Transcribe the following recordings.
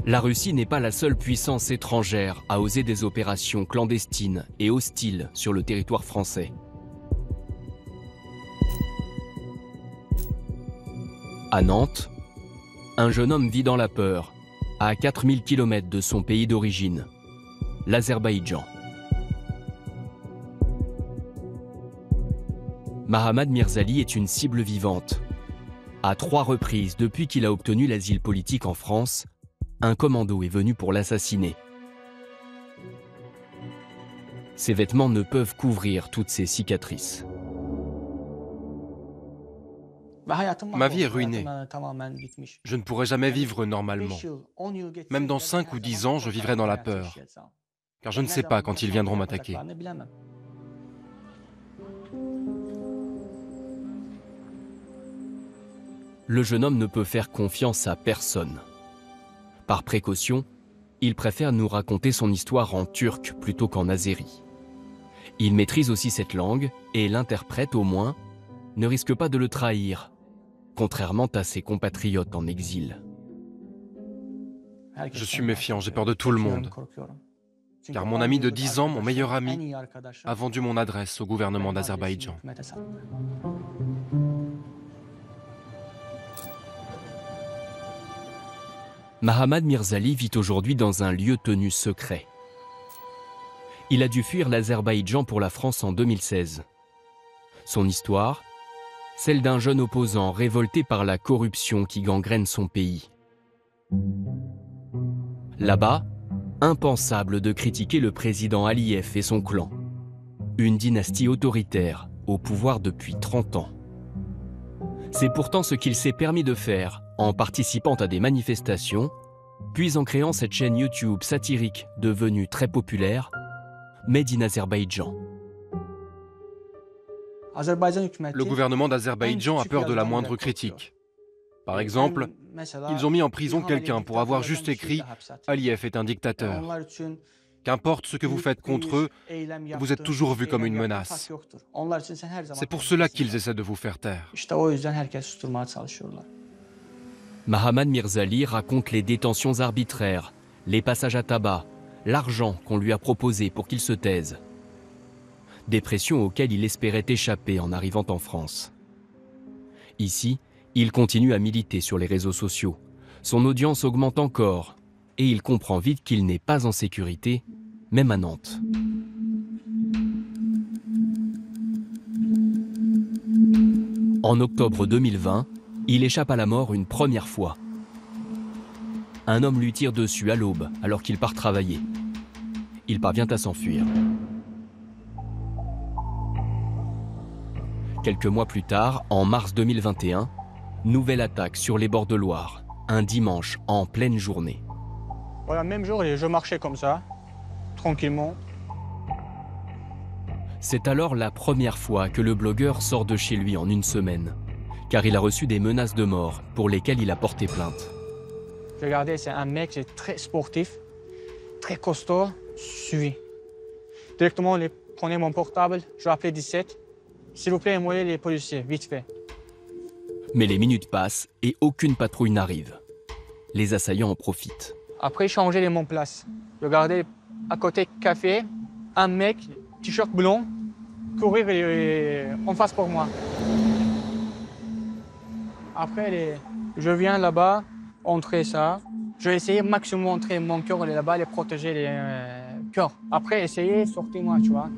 La Russie n'est pas la seule puissance étrangère à oser des opérations clandestines et hostiles sur le territoire français. À Nantes, un jeune homme vit dans la peur, à 4000 km de son pays d'origine, l'Azerbaïdjan. Mahamad Mirzali est une cible vivante. À 3 reprises depuis qu'il a obtenu l'asile politique en France, un commando est venu pour l'assassiner. Ses vêtements ne peuvent couvrir toutes ses cicatrices. Ma vie est ruinée. Je ne pourrai jamais vivre normalement. Même dans 5 ou 10 ans, je vivrai dans la peur, car je ne sais pas quand ils viendront m'attaquer. Le jeune homme ne peut faire confiance à personne. Par précaution, il préfère nous raconter son histoire en turc plutôt qu'en azéri. Il maîtrise aussi cette langue et l'interprète au moins ne risque pas de le trahir, contrairement à ses compatriotes en exil. Je suis méfiant, j'ai peur de tout le monde. Car mon ami de 10 ans, mon meilleur ami, a vendu mon adresse au gouvernement d'Azerbaïdjan. Mahamad Mirzali vit aujourd'hui dans un lieu tenu secret. Il a dû fuir l'Azerbaïdjan pour la France en 2016. Son histoire, celle d'un jeune opposant révolté par la corruption qui gangrène son pays. Là-bas, impensable de critiquer le président Aliyev et son clan. Une dynastie autoritaire, au pouvoir depuis 30 ans. C'est pourtant ce qu'il s'est permis de faire en participant à des manifestations, puis en créant cette chaîne YouTube satirique devenue très populaire, Made in Azerbaïdjan. Le gouvernement d'Azerbaïdjan a peur de la moindre critique. Par exemple, ils ont mis en prison quelqu'un pour avoir juste écrit « Aliyev est un dictateur ». Qu'importe ce que vous faites contre eux, vous êtes toujours vu comme une menace. C'est pour cela qu'ils essaient de vous faire taire. Mahamad Mirzali raconte les détentions arbitraires, les passages à tabac, l'argent qu'on lui a proposé pour qu'il se taise. Des pressions auxquelles il espérait échapper en arrivant en France. Ici, il continue à militer sur les réseaux sociaux. Son audience augmente encore et il comprend vite qu'il n'est pas en sécurité, même à Nantes. En octobre 2020, il échappe à la mort une première fois. Un homme lui tire dessus à l'aube alors qu'il part travailler. Il parvient à s'enfuir. Quelques mois plus tard, en mars 2021, nouvelle attaque sur les bords de Loire, un dimanche en pleine journée. Voilà, même jour, je marchais comme ça, tranquillement. C'est alors la première fois que le blogueur sort de chez lui en une semaine, car il a reçu des menaces de mort pour lesquelles il a porté plainte. Regardez, c'est un mec très sportif, très costaud, suivi. Directement, il prenait mon portable, je l'appelais 17. S'il vous plaît, envoyez les policiers, vite fait. Mais les minutes passent et aucune patrouille n'arrive. Les assaillants en profitent. Après, il changeait mon place. Regardez, à côté café, un mec, t-shirt blanc, courir en face pour moi. Après, je viens là-bas, entrer ça. Je vais essayer maximum d'entrer mon cœur là-bas, les protéger les cœurs. Après, essayer, sortez-moi, tu vois.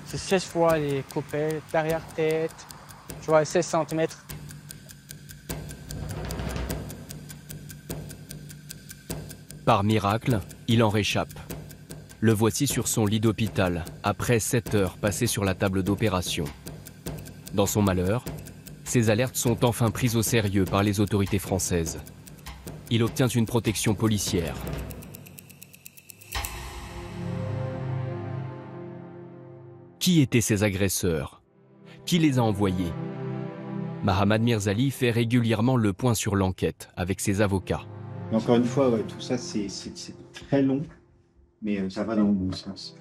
C'est 16 fois les coupés, derrière tête, tu vois, 16 cm. Par miracle, il en réchappe. Le voici sur son lit d'hôpital, après 7 heures passées sur la table d'opération. Dans son malheur, ses alertes sont enfin prises au sérieux par les autorités françaises. Il obtient une protection policière. Qui étaient ces agresseurs? Qui les a envoyés? Mahamad Mirzali fait régulièrement le point sur l'enquête avec ses avocats. Mais encore une fois, ouais, tout ça, c'est très long, mais ça va dans le bon sens.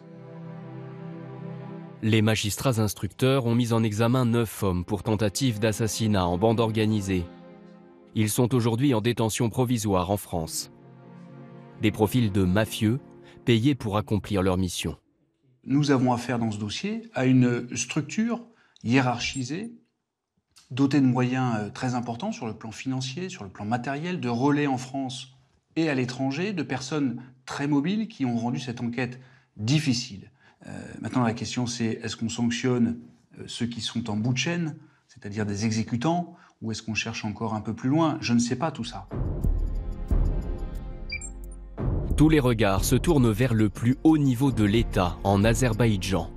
Les magistrats instructeurs ont mis en examen 9 hommes pour tentative d'assassinat en bande organisée. Ils sont aujourd'hui en détention provisoire en France. Des profils de mafieux payés pour accomplir leur mission. Nous avons affaire dans ce dossier à une structure hiérarchisée, dotée de moyens très importants sur le plan financier, sur le plan matériel, de relais en France et à l'étranger, de personnes très mobiles qui ont rendu cette enquête difficile. Maintenant, la question c'est, est-ce qu'on sanctionne ceux qui sont en bout de chaîne, c'est-à-dire des exécutants, ou est-ce qu'on cherche encore un peu plus loin? Je ne sais pas tout ça. Tous les regards se tournent vers le plus haut niveau de l'État en Azerbaïdjan.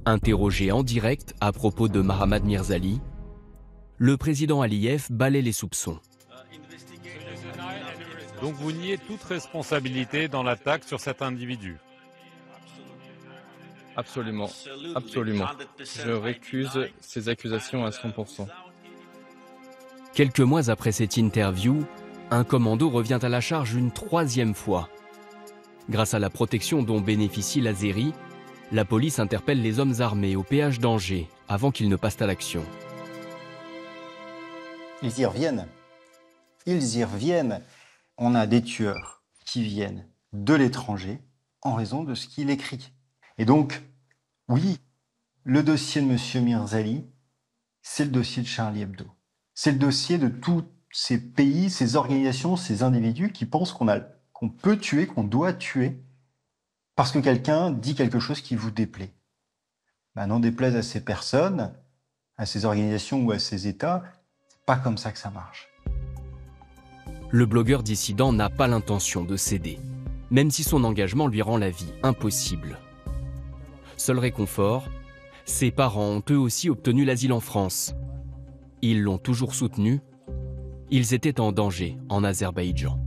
Interrogé en direct à propos de Mahamat Mirzali, le président Aliyev balaie les soupçons. Donc vous niez toute responsabilité dans l'attaque sur cet individu? Absolument, absolument. Je récuse ces accusations à 100%. Quelques mois après cette interview, un commando revient à la charge une 3e fois. Grâce à la protection dont bénéficie l'Azérie, la police interpelle les hommes armés au péage d'Angers avant qu'ils ne passent à l'action. Ils y reviennent. Ils y reviennent. On a des tueurs qui viennent de l'étranger en raison de ce qu'il écrit. Et donc, oui, le dossier de M. Mirzali, c'est le dossier de Charlie Hebdo. C'est le dossier de tous ces pays, ces organisations, ces individus qui pensent qu'on peut tuer, qu'on doit tuer, parce que quelqu'un dit quelque chose qui vous déplaît. N'en déplaise à ces personnes, à ces organisations ou à ces États, c'est pas comme ça que ça marche. Le blogueur dissident n'a pas l'intention de céder, même si son engagement lui rend la vie impossible. Seul réconfort, ses parents ont eux aussi obtenu l'asile en France. Ils l'ont toujours soutenu. Ils étaient en danger en Azerbaïdjan.